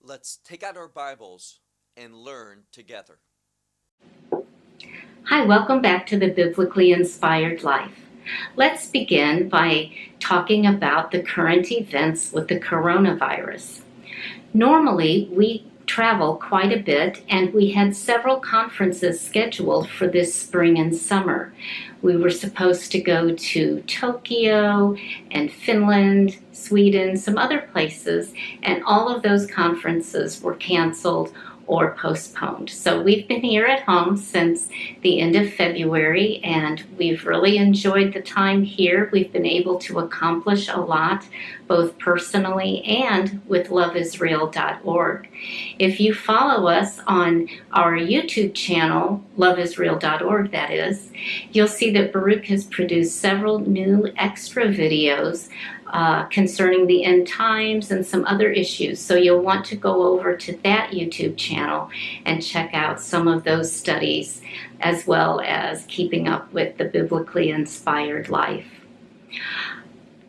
Let's take out our Bibles and learn together. Hi, welcome back to the Biblically Inspired Life. Let's begin by talking about the current events with the coronavirus. Normally, we travel quite a bit, and we had several conferences scheduled for this spring and summer. We were supposed to go to Tokyo and Finland, Sweden, some other places, and all of those conferences were canceled or postponed. So we've been here at home since the end of February, and we've really enjoyed the time here. We've been able to accomplish a lot, both personally and with loveisrael.org. If you follow us on our YouTube channel, loveisrael.org that is, you'll see that Baruch has produced several new extra videos concerning the end times and some other issues. So you'll want to go over to that YouTube channel and check out some of those studies, as well as keeping up with the biblically inspired life.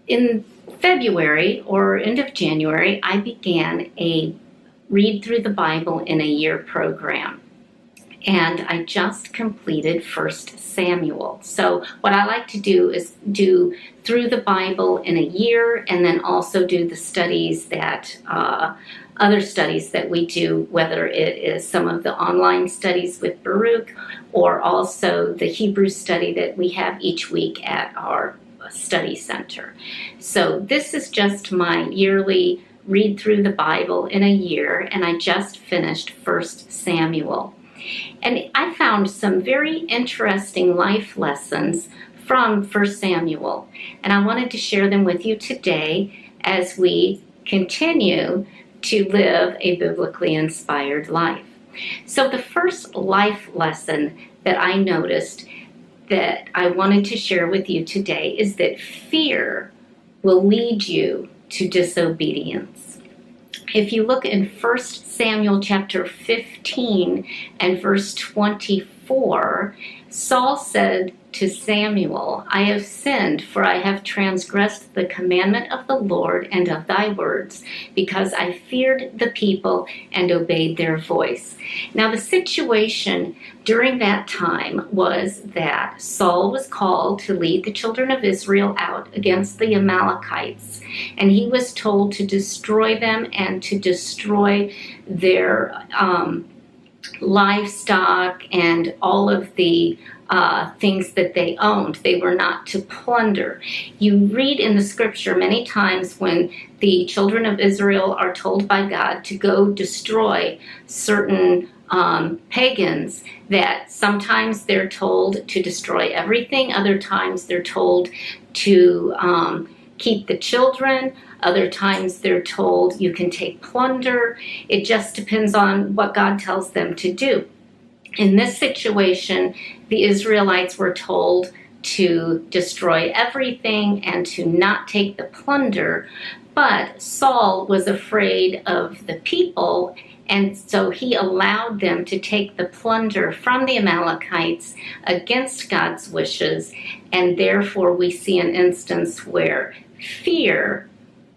In February or end of January, I began a Read Through the Bible in a Year program. And I just completed First Samuel. So what I like to do is do through the Bible in a year, and then also do the studies that, other studies that we do, whether it is some of the online studies with Baruch, or also the Hebrew study that we have each week at our study center. So this is just my yearly Read Through the Bible in a year, and I just finished First Samuel. And I found some very interesting life lessons from First Samuel, and I wanted to share them with you today as we continue to live a biblically inspired life. So the first life lesson that I noticed that I wanted to share with you today is that fear will lead you to disobedience. If you look in 1 Samuel chapter 15 and verse 24, Saul said to Samuel, "I have sinned, for I have transgressed the commandment of the Lord and of thy words, because I feared the people and obeyed their voice." Now the situation during that time was that Saul was called to lead the children of Israel out against the Amalekites, and he was told to destroy them and to destroy their livestock and all of the things that they owned. They were not to plunder. You read in the scripture many times when the children of Israel are told by God to go destroy certain pagans, that sometimes they're told to destroy everything, other times they're told to keep the children, other times they're told you can take plunder. It just depends on what God tells them to do. In this situation, the Israelites were told to destroy everything and to not take the plunder, but Saul was afraid of the people, and so he allowed them to take the plunder from the Amalekites against God's wishes, and therefore we see an instance where fear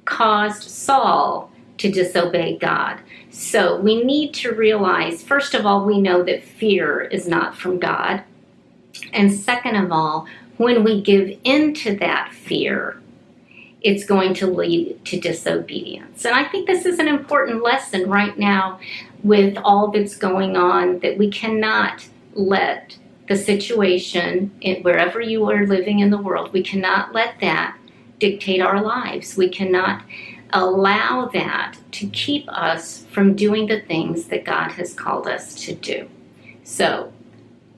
caused Saul to disobey God. So we need to realize, first of all, we know that fear is not from God. And second of all, when we give into that fear, it's going to lead to disobedience. And I think this is an important lesson right now with all that's going on, that we cannot let the situation, wherever you are living in the world, we cannot let that dictate our lives. We cannot allow that to keep us from doing the things that God has called us to do. So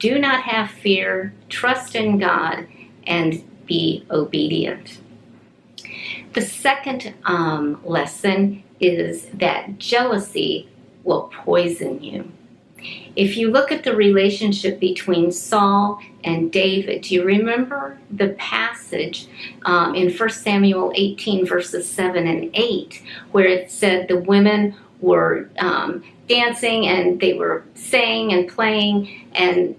do not have fear, trust in God, and be obedient. The second lesson is that jealousy will poison you. If you look at the relationship between Saul and David, do you remember the passage in 1 Samuel 18, verses 7 and 8, where it said the women were dancing and they were saying and playing and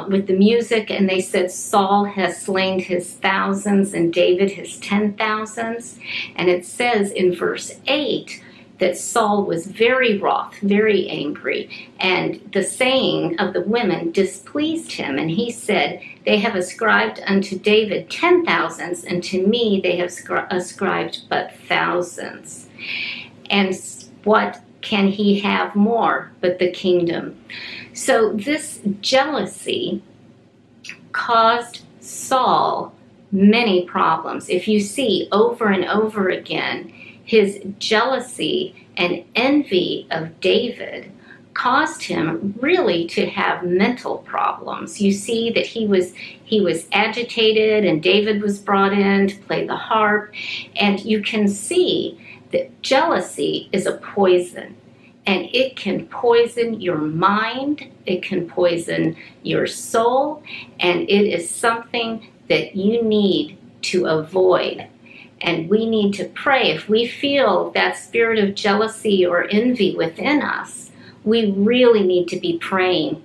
with the music, and they said Saul has slain his thousands and David his 10,000s. And it says in verse 8 that Saul was very wroth, very angry, and the saying of the women displeased him. And he said, "They have ascribed unto David 10,000s, and to me they have ascribed but thousands. And what can he have more but the kingdom?" So this jealousy caused Saul many problems. If you see over and over again, his jealousy and envy of David caused him really to have mental problems. You see that he was agitated, and David was brought in to play the harp, and you can see that jealousy is a poison, and it can poison your mind, it can poison your soul, and it is something that you need to avoid. And we need to pray. If we feel that spirit of jealousy or envy within us, we really need to be praying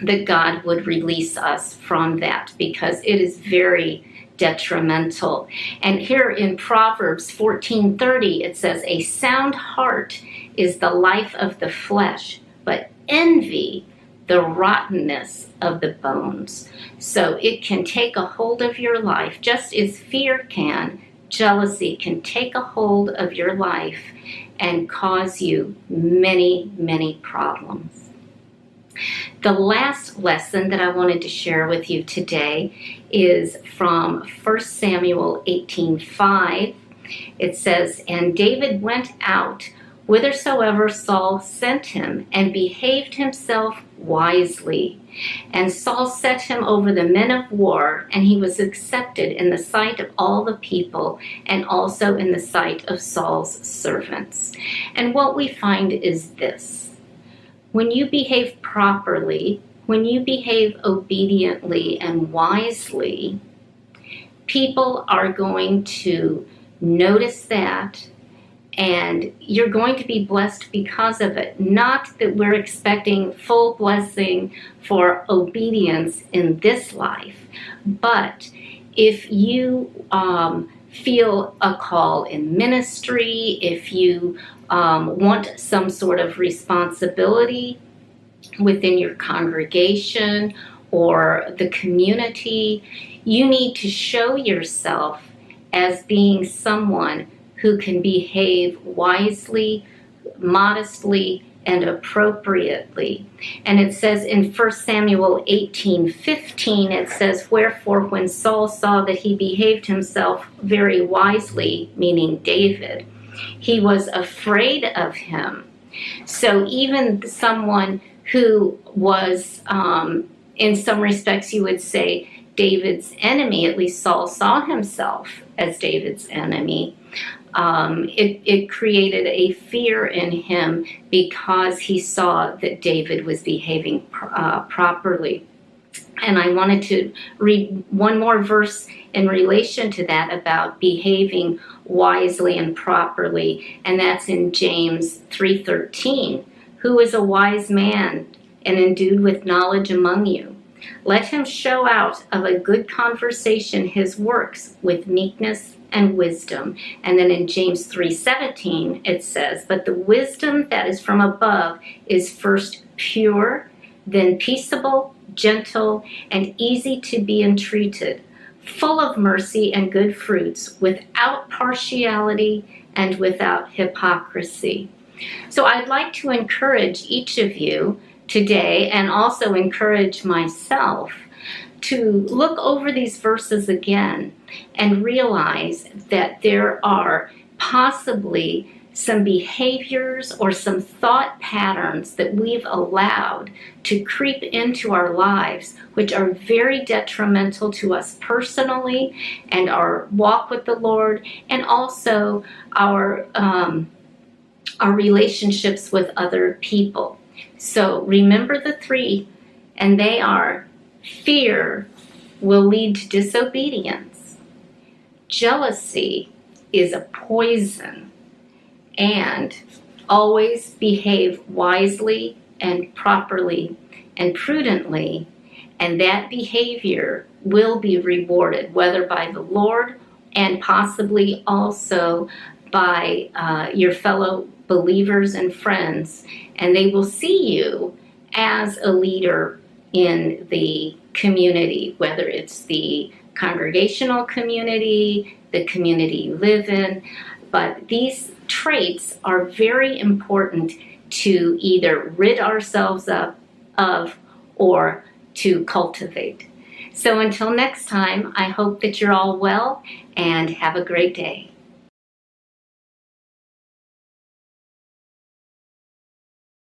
that God would release us from that, because it is very detrimental. And here in Proverbs 14:30, it says, "A sound heart is the life of the flesh, but envy the rottenness of the bones." So it can take a hold of your life, just as fear can. Jealousy can take a hold of your life and cause you many, many problems. The last lesson that I wanted to share with you today is from 1 Samuel 18:5. It says, "And David went out whithersoever Saul sent him, and behaved himself wisely. And Saul set him over the men of war, and he was accepted in the sight of all the people, and also in the sight of Saul's servants." And what we find is this: when you behave properly, when you behave obediently and wisely, people are going to notice that, and you're going to be blessed because of it. Not that we're expecting full blessing for obedience in this life, but if you feel a call in ministry, if you want some sort of responsibility within your congregation or the community, you need to show yourself as being someone who can behave wisely, modestly, and appropriately. And it says in 1 Samuel 18:15, it says, "Wherefore when Saul saw that he behaved himself very wisely," meaning David, "he was afraid of him." So even someone who was, in some respects, you would say, David's enemy, at least Saul saw himself as David's enemy, it created a fear in him because he saw that David was behaving properly. And I wanted to read one more verse in relation to that about behaving wisely and properly, and that's in James 3:13. "Who is a wise man and endued with knowledge among you? Let him show out of a good conversation his works with meekness and wisdom." And then in James 3:17 it says, "But the wisdom that is from above is first pure, then peaceable, gentle, and easy to be entreated, full of mercy and good fruits, without partiality and without hypocrisy." So I'd like to encourage each of you today, and also encourage myself, to look over these verses again and realize that there are possibly some behaviors or some thought patterns that we've allowed to creep into our lives, which are very detrimental to us personally and our walk with the Lord, and also our relationships with other people. So remember the three, and they are: fear will lead to disobedience, jealousy is a poison, and always behave wisely and properly and prudently, and that behavior will be rewarded, whether by the Lord and possibly also by your fellow believers and friends, and they will see you as a leader in the community, whether it's the congregational community, the community you live in. But these traits are very important to either rid ourselves of or to cultivate. So until next time, I hope that you're all well and have a great day.